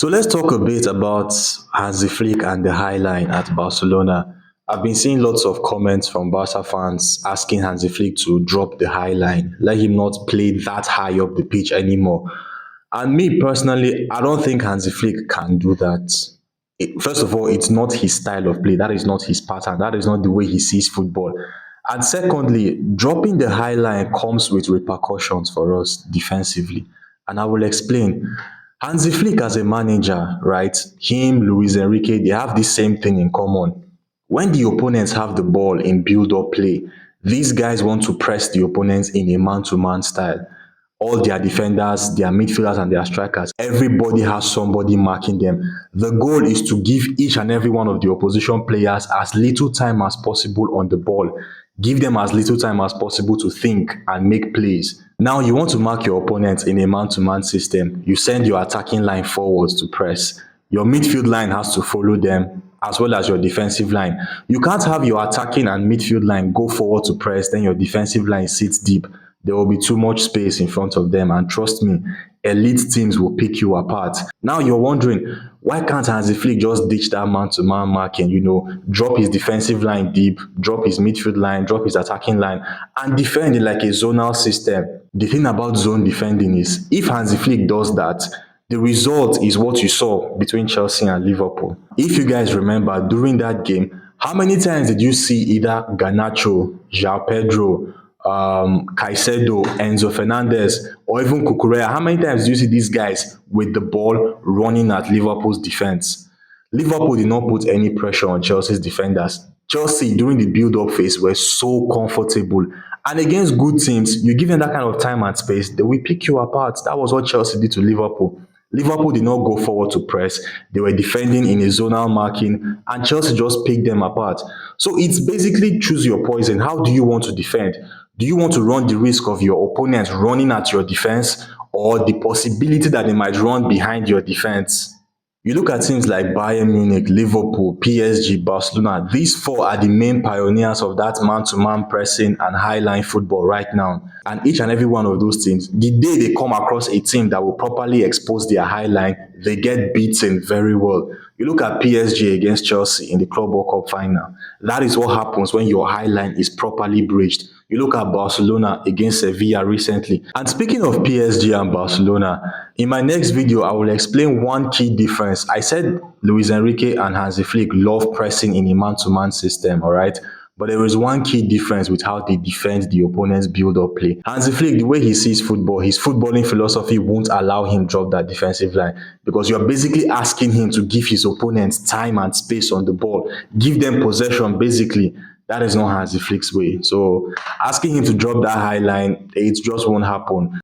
So let's talk a bit about Hansi Flick and the High Line at Barcelona. I've been seeing lots of comments from Barca fans asking Hansi Flick to drop the High Line, let him not play that high up the pitch anymore. And me personally, I don't think Hansi Flick can do that. First of all, it's not his style of play. That is not his pattern. That is not the way he sees football. And secondly, dropping the high line comes with repercussions for us defensively. And I will explain. Hansi Flick as a manager, right? Him, Luis Enrique, they have this same thing in common. When the opponents have the ball in build-up play, these guys want to press the opponents in a man-to-man style. All their defenders, their midfielders, and their strikers, everybody has somebody marking them. The goal is to give each and every one of the opposition players as little time as possible on the ball. Give them as little time as possible to think and make plays. Now, you want to mark your opponents in a man-to-man system. You send your attacking line forwards to press. Your midfield line has to follow them, as well as your defensive line. You can't have your attacking and midfield line go forward to press, then your defensive line sits deep. There will be too much space in front of them, and trust me, elite teams will pick you apart. Now you're wondering, why can't Hansi Flick just ditch that man-to-man marking, drop his defensive line deep, drop his midfield line, drop his attacking line, and defend it like a zonal system? The thing about zone defending is, if Hansi Flick does that, the result is what you saw between Chelsea and Liverpool. If you guys remember, during that game, how many times did you see either Garnacho, João Pedro, Caicedo, Enzo Fernandez, or even Cucurella? How many times do you see these guys with the ball running at Liverpool's defense? Liverpool did not put any pressure on Chelsea's defenders. Chelsea, during the build-up phase, were so comfortable. And against good teams, you give them that kind of time and space, they will pick you apart. That was what Chelsea did to Liverpool. Liverpool did not go forward to press. They were defending in a zonal marking, and Chelsea just picked them apart. So it's basically choose your poison. How do you want to defend? Do you want to run the risk of your opponents running at your defense, or the possibility that they might run behind your defense? You look at teams like Bayern Munich, Liverpool, PSG, Barcelona. These four are the main pioneers of that man-to-man pressing and high-line football right now. And each and every one of those teams, the day they come across a team that will properly expose their high line, they get beaten very well. You look at PSG against Chelsea in the Club World Cup final. That is what happens when your high line is properly breached. You look at Barcelona against Sevilla recently. And speaking of PSG and Barcelona, in my next video, I will explain one key difference. I said Luis Enrique and Hansi Flick love pressing in a man-to-man system, all right? But there is one key difference with how they defend the opponent's build-up play. Hansi Flick, the way he sees football, his footballing philosophy won't allow him drop that defensive line, because you're basically asking him to give his opponents time and space on the ball, give them possession, basically. That is not Hansi Flick's way. So asking him to drop that high line, it just won't happen.